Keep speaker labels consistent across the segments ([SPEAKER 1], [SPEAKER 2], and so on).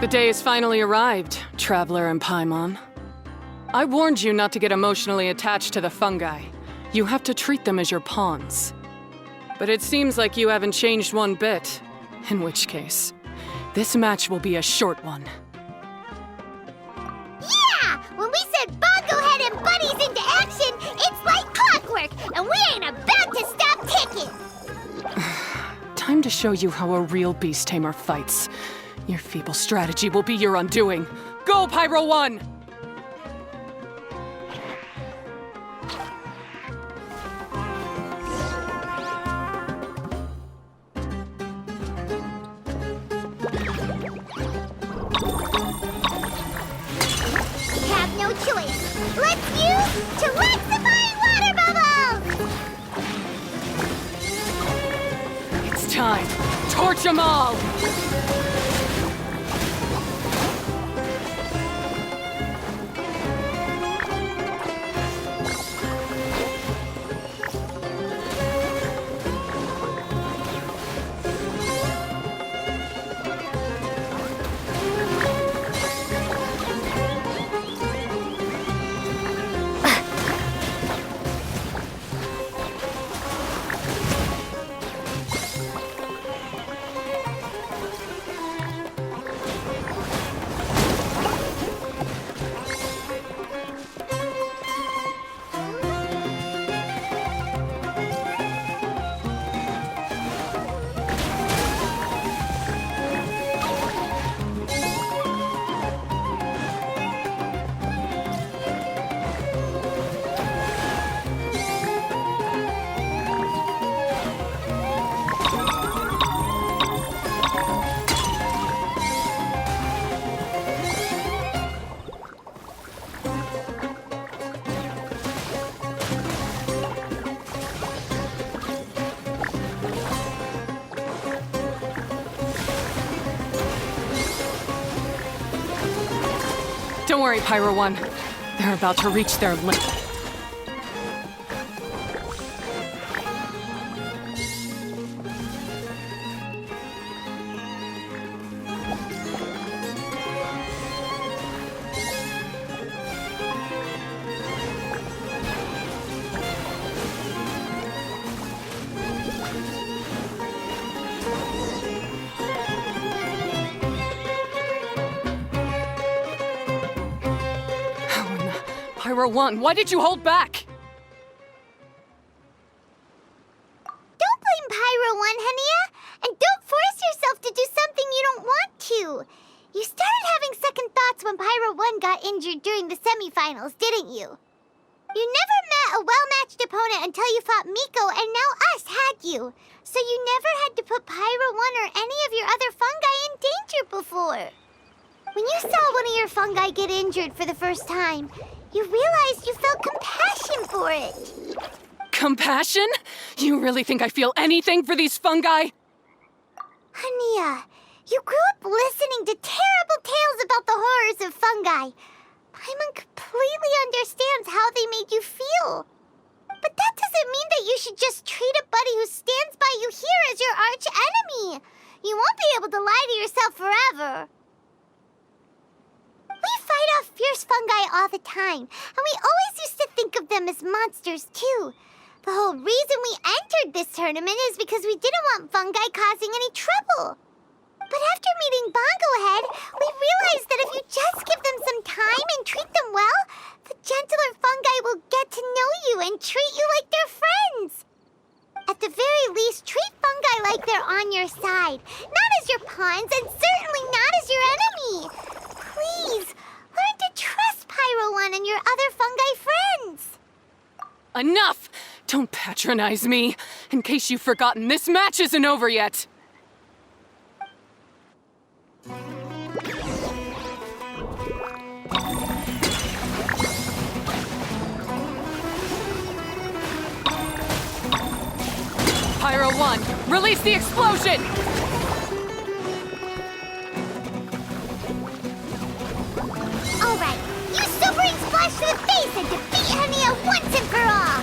[SPEAKER 1] The day has finally arrived, Traveler and Paimon. I warned you not to get emotionally attached to the fungi. You have to treat them as your pawns. But it seems like you haven't changed one bit. In which case, this match will be a short one.
[SPEAKER 2] Yeah! When we send Bongo Head and buddies into action, it's like clockwork, and we ain't about to stop ticking!
[SPEAKER 1] Time to show you how a real beast tamer fights. Your feeble strategy will be your undoing. Go, Pyro 1!
[SPEAKER 2] Have no choice. Let's use Terraxifying Water Bubbles!
[SPEAKER 1] It's time. Torch them all! Don't worry, Pyro 1. They're about to reach their limit. Pyro 1, why did you hold back?
[SPEAKER 2] Don't blame Pyro 1, Hania! And don't force yourself to do something you don't want to! You started having second thoughts when Pyro 1 got injured during the semifinals, didn't you? You never met a well-matched opponent until you fought Miko, and now us, had you? So you never had to put Pyro 1 or any of your other fungi in danger before. When you saw one of your fungi get injured for the first time, you realized you felt compassion for it.
[SPEAKER 1] Compassion? You really think I feel anything for these fungi?
[SPEAKER 2] Hania, you grew up listening to terrible tales about the horrors of fungi. Paimon completely understands how they made you feel. But that doesn't mean that you should just treat a buddy who stands by you here as your arch enemy. You won't be able to lie to yourself forever. We fight off fierce fungi all the time, and we always used to think of them as monsters, too. The whole reason we entered this tournament is because we didn't want fungi causing any trouble. But after meeting Bongo Head, we realized that if you just give them some time and treat them well, the gentler fungi will get to know you and treat you like their friends. At the very least, treat fungi like they're on your side, not as your pawns and certainly not as your enemy. Please, learn to trust Pyro 1 and your other fungi friends.
[SPEAKER 1] Enough! Don't patronize me. In case you've forgotten, this match isn't over yet. Pyro 1, release the explosion!
[SPEAKER 2] All right, use Super Ink Splash to the face and defeat Hania once and for all!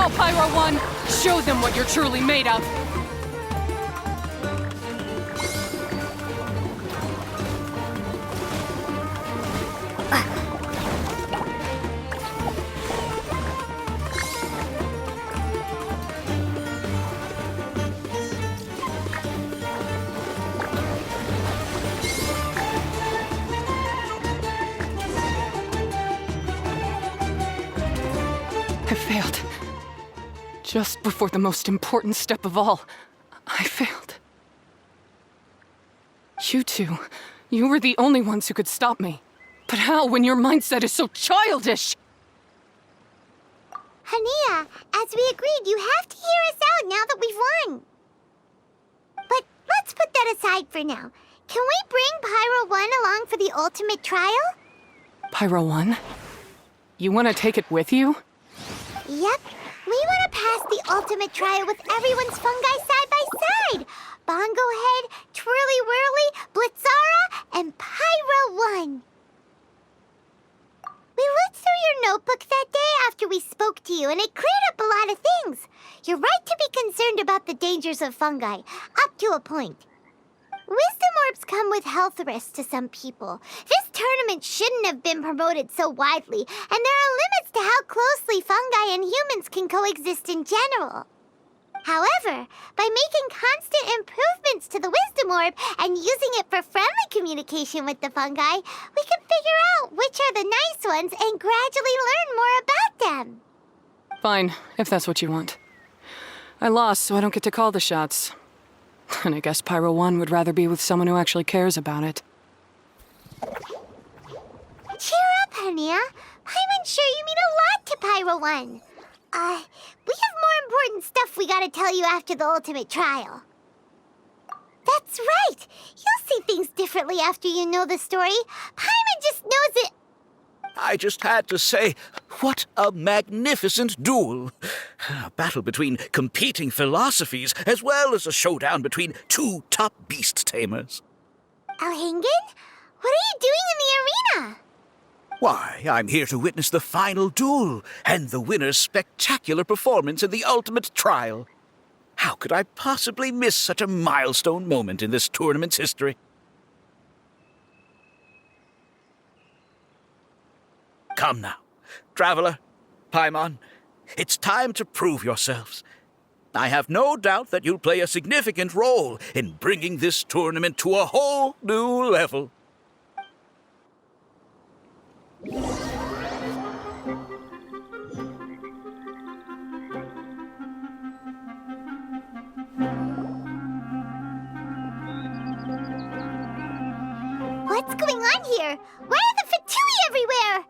[SPEAKER 1] all, Pyro 1! Show them what you're truly made of! I failed. Just before the most important step of all, I failed. You two, you were the only ones who could stop me. But how when your mindset is so childish?
[SPEAKER 2] Hania, as we agreed, you have to hear us out now that we've won. But let's put that aside for now. Can we bring Pyro 1 along for the ultimate trial?
[SPEAKER 1] Pyro 1? You want to take it with you?
[SPEAKER 2] Yep. We want to pass the ultimate trial with everyone's fungi side by side. Bongo Head, Twirly Whirly, Blitzara, and Pyro 1. We looked through your notebook that day after we spoke to you, and it cleared up a lot of things. You're right to be concerned about the dangers of fungi, up to a point. Wisdom orbs come with health risks to some people. This tournament shouldn't have been promoted so widely, and there are limits to how closely fungi and humans can coexist in general. However, by making constant improvements to the Wisdom Orb and using it for friendly communication with the fungi, we can figure out which are the nice ones and gradually learn more about them.
[SPEAKER 1] Fine, if that's what you want. I lost, so I don't get to call the shots. And I guess Pyro 1 would rather be with someone who actually cares about it.
[SPEAKER 2] Cheer up, Hania. I'm sure you mean a lot to Pyro 1. We have more important stuff we gotta tell you after the ultimate trial. That's right! You'll see things differently after you know the story. Paimon just knows it.
[SPEAKER 3] I just had to say, what a magnificent duel! A battle between competing philosophies, as well as a showdown between two top beast tamers.
[SPEAKER 2] Alhingen? What are you doing in the arena?
[SPEAKER 3] Why, I'm here to witness the final duel, and the winner's spectacular performance in the ultimate trial. How could I possibly miss such a milestone moment in this tournament's history? Come now, Traveler, Paimon, it's time to prove yourselves. I have no doubt that you'll play a significant role in bringing this tournament to a whole new level.
[SPEAKER 2] What's going on here? Why are the Fatui everywhere?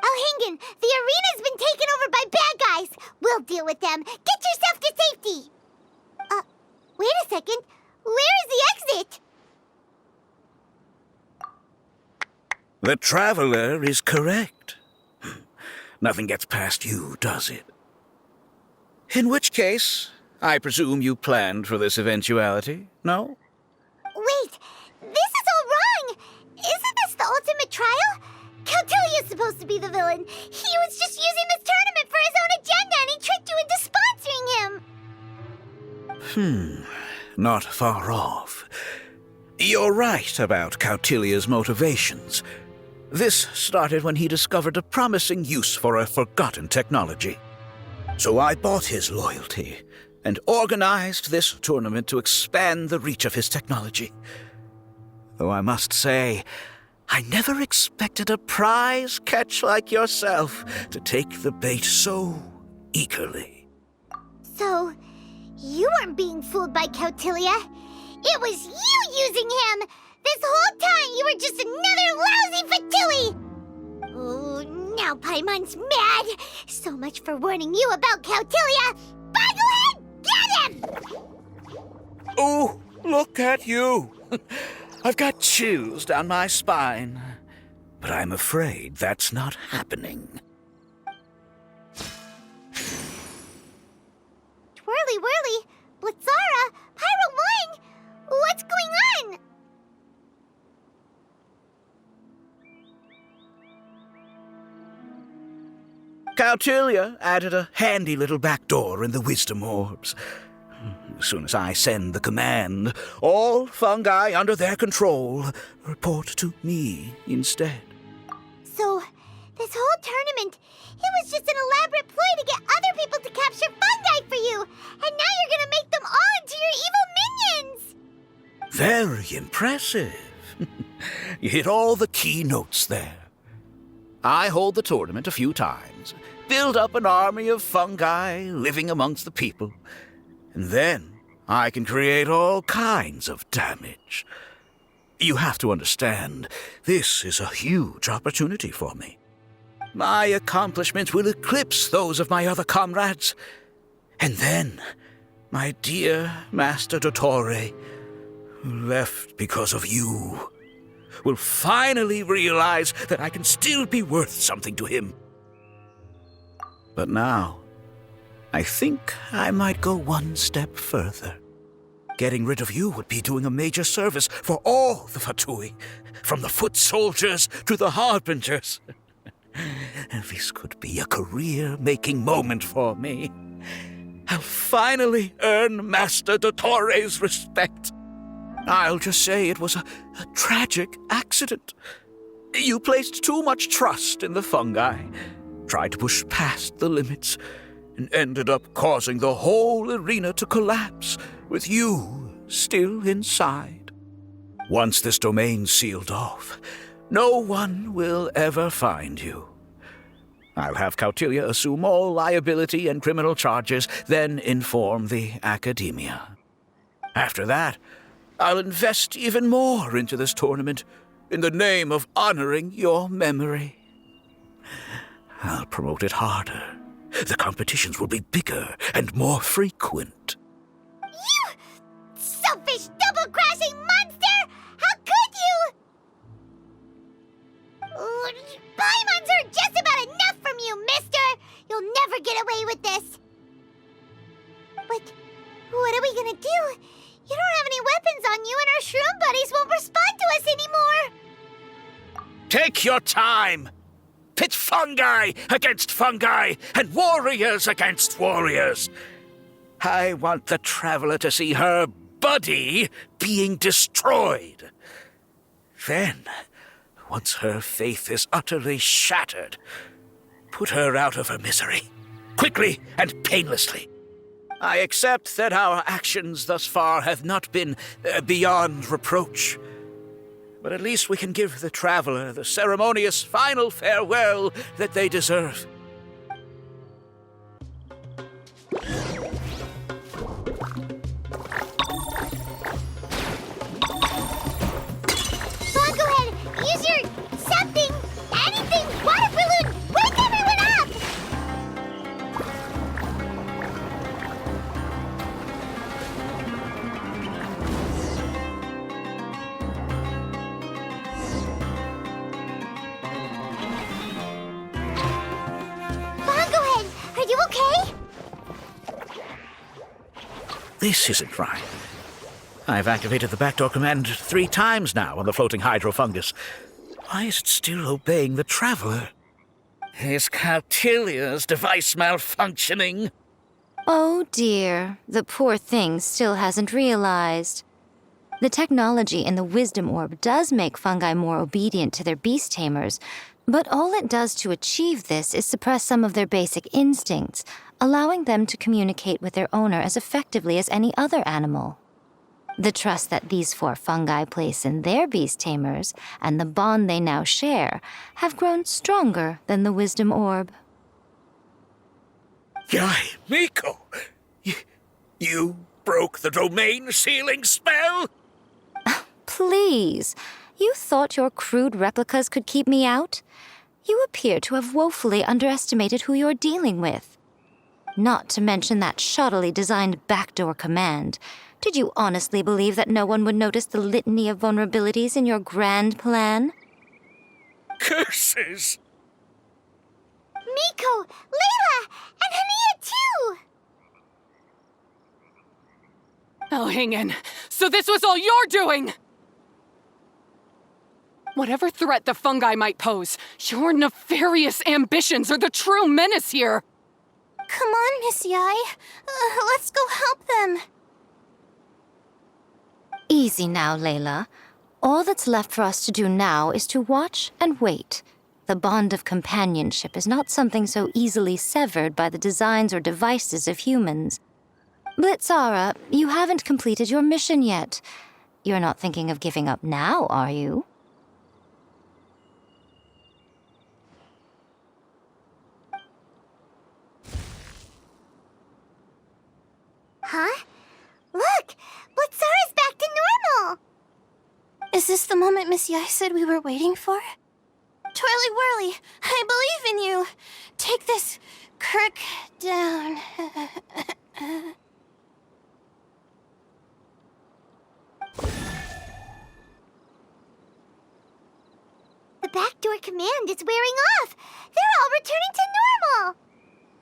[SPEAKER 2] Alhingen, the arena's been taken over by bad guys. We'll deal with them. Get yourself to safety. Wait a second. Where is the exit?
[SPEAKER 3] The Traveler is correct. Nothing gets past you, does it? In which case, I presume you planned for this eventuality, no?
[SPEAKER 2] Wait, this is all wrong. Isn't this the ultimate trial? Cautilia's supposed to be the villain. He was just using this tournament for his own agenda, and he tricked you into sponsoring him.
[SPEAKER 3] Not far off. You're right about Cautilia's motivations. This started when he discovered a promising use for a forgotten technology. So I bought his loyalty and organized this tournament to expand the reach of his technology. Though I must say, I never expected a prize catch like yourself to take the bait so eagerly.
[SPEAKER 2] So, you weren't being fooled by Cautilia. It was you using him! This whole time you were just another lousy Fatui! Oh, now Paimon's mad! So much for warning you about Cautilia! Boglehead, get him!
[SPEAKER 3] Oh, look at you! I've got chills down my spine. But I'm afraid that's not happening.
[SPEAKER 2] Twirly Whirly, Blitzara, Pyro 1! What's going on?
[SPEAKER 3] Cautilia added a handy little backdoor in the wisdom orbs. As soon as I send the command, all fungi under their control report to me instead.
[SPEAKER 2] So, this whole tournament, it was just an elaborate ploy to get other people to capture fungi for you! And now you're gonna make them all into your evil minions!
[SPEAKER 3] Very impressive. You hit all the key notes there. I hold the tournament a few times, build up an army of fungi living amongst the people, and then I can create all kinds of damage. You have to understand, this is a huge opportunity for me. My accomplishments will eclipse those of my other comrades. And then, my dear Master Dottore, who left because of you, will finally realize that I can still be worth something to him. But now, I think I might go one step further. Getting rid of you would be doing a major service for all the Fatui, from the foot soldiers to the harbingers. This could be a career-making moment for me. I'll finally earn Master Dottore's respect. I'll just say it was a tragic accident. You placed too much trust in the fungi, tried to push past the limits, and ended up causing the whole arena to collapse, with you still inside. Once this domain's sealed off, no one will ever find you. I'll have Cautilia assume all liability and criminal charges, then inform the Academia. After that, I'll invest even more into this tournament in the name of honoring your memory. I'll promote it harder. The competitions will be bigger and more frequent.
[SPEAKER 2] You selfish, double-crashing monster! How could you? Paimons are just about enough from you, mister! You'll never get away with this! But what are we gonna do? You don't have any weapons on you, and our shroom buddies won't respond to us anymore!
[SPEAKER 3] Take your time! Pit fungi against fungi, and warriors against warriors. I want the Traveler to see her buddy being destroyed. Then, once her faith is utterly shattered, put her out of her misery, quickly and painlessly. I accept that our actions thus far have not been beyond reproach. But at least we can give the Traveler the ceremonious final farewell that they deserve.
[SPEAKER 2] Bon, go ahead. Use your something, anything, water balloon. Wake everyone up! Bon, go ahead. Are you okay?
[SPEAKER 3] This isn't right. I've activated the backdoor command 3 times now on the floating hydrofungus. Why is it still obeying the Traveler? Is Cautilia's device malfunctioning?
[SPEAKER 4] Oh dear, the poor thing still hasn't realized. The technology in the Wisdom Orb does make fungi more obedient to their beast tamers, but all it does to achieve this is suppress some of their basic instincts, allowing them to communicate with their owner as effectively as any other animal. The trust that these 4 fungi place in their beast tamers and the bond they now share have grown stronger than the Wisdom Orb.
[SPEAKER 3] Yai, Miko! You broke the domain sealing spell?
[SPEAKER 4] Please, you thought your crude replicas could keep me out? You appear to have woefully underestimated who you're dealing with. Not to mention that shoddily designed backdoor command. Did you honestly believe that no one would notice the litany of vulnerabilities in your grand plan?
[SPEAKER 3] Curses!
[SPEAKER 2] Miko, Layla, and Hania too!
[SPEAKER 1] Oh, hang in. So this was all you're doing! Whatever threat the fungi might pose, your nefarious ambitions are the true menace here!
[SPEAKER 2] Come on, Miss Yai. Let's go help them.
[SPEAKER 4] Easy now, Layla. All that's left for us to do now is to watch and wait. The bond of companionship is not something so easily severed by the designs or devices of humans. Blitzara, you haven't completed your mission yet. You're not thinking of giving up now, are you?
[SPEAKER 2] Huh? Look! Blitzara's back to normal! Is this the moment Miss Yai said we were waiting for? Twirly Whirly, I believe in you! Take this crook down. The backdoor command is wearing off! They're all returning to normal!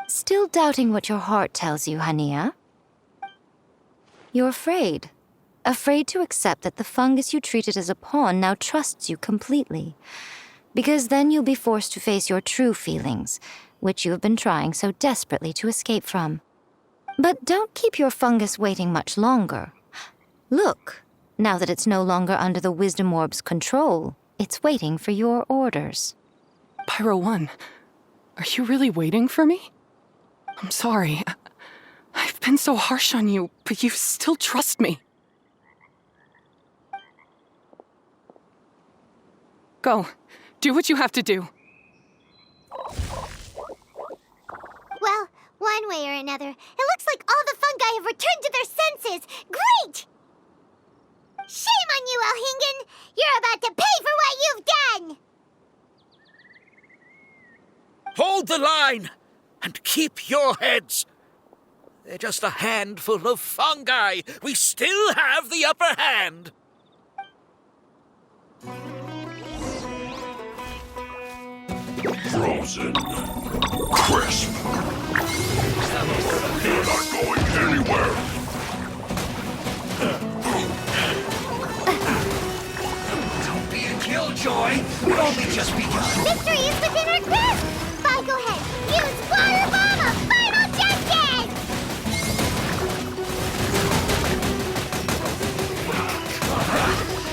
[SPEAKER 4] Still doubting what your heart tells you, Hania? You're afraid. Afraid to accept that the fungus you treated as a pawn now trusts you completely. Because then you'll be forced to face your true feelings, which you have been trying so desperately to escape from. But don't keep your fungus waiting much longer. Look, now that it's no longer under the Wisdom Orb's control, it's waiting for your orders.
[SPEAKER 1] Pyro 1, are you really waiting for me? I'm sorry. I've been so harsh on you, but you still trust me. Go. Do what you have to do.
[SPEAKER 2] Well, one way or another, it looks like all the fungi have returned to their senses. Great! Shame on you, Elhingen! You're about to pay for what you've done!
[SPEAKER 3] Hold the line! And keep your heads! They're just a handful of fungi. We still have the upper hand.
[SPEAKER 5] Frozen. Crisp. You're not going anywhere.
[SPEAKER 6] Don't be a killjoy. We've only just begun.
[SPEAKER 2] Victory is within our grasp! Fine, go ahead. Use Water Bomb of Final Justice!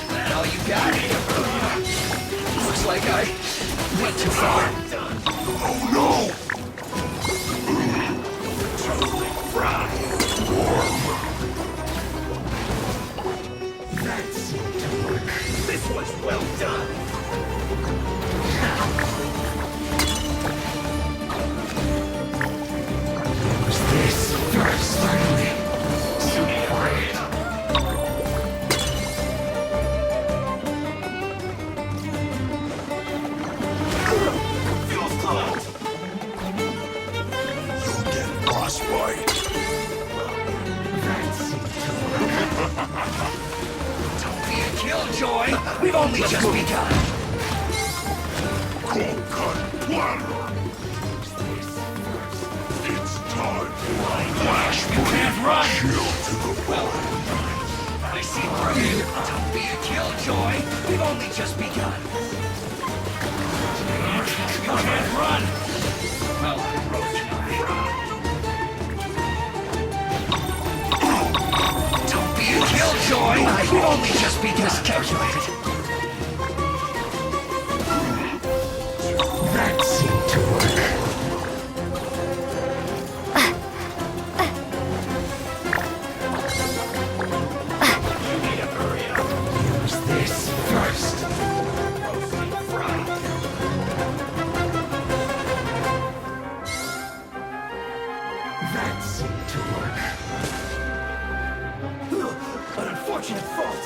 [SPEAKER 6] That all you got? Looks like I went too far.
[SPEAKER 5] Oh no!
[SPEAKER 6] That seemed to work. This was well done. Was this first? Finally. So quiet. Feels close.
[SPEAKER 5] You'll get frostbite.
[SPEAKER 6] That seemed to work. Don't be a killjoy. We've only just begun.
[SPEAKER 5] Cold cut platter. It's time.
[SPEAKER 6] Flash, you can't run.
[SPEAKER 5] Chill to the bone.
[SPEAKER 6] I see through you. Don't be a killjoy. We've only just begun. You can't run. Well, don't be a killjoy. We've only just begun. Miscalculated. That seemed to work. You need to hurry up. Use this first. Roasting fried. That seemed to work. An unfortunate fault.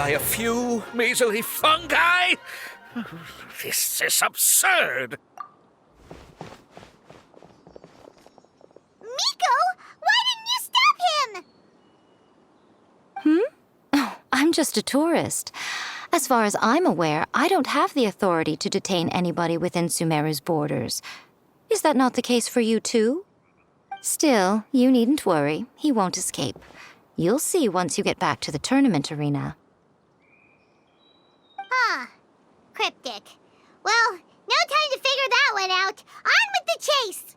[SPEAKER 3] by a few measly fungi? This is absurd.
[SPEAKER 2] Miko, why didn't you stop him?
[SPEAKER 4] I'm just a tourist. As far as I'm aware, I don't have the authority to detain anybody within Sumeru's borders. Is that not the case for you, too? Still, you needn't worry. He won't escape. You'll see once you get back to the tournament arena.
[SPEAKER 2] Huh. Cryptic. Well, no time to figure that one out. On with the chase!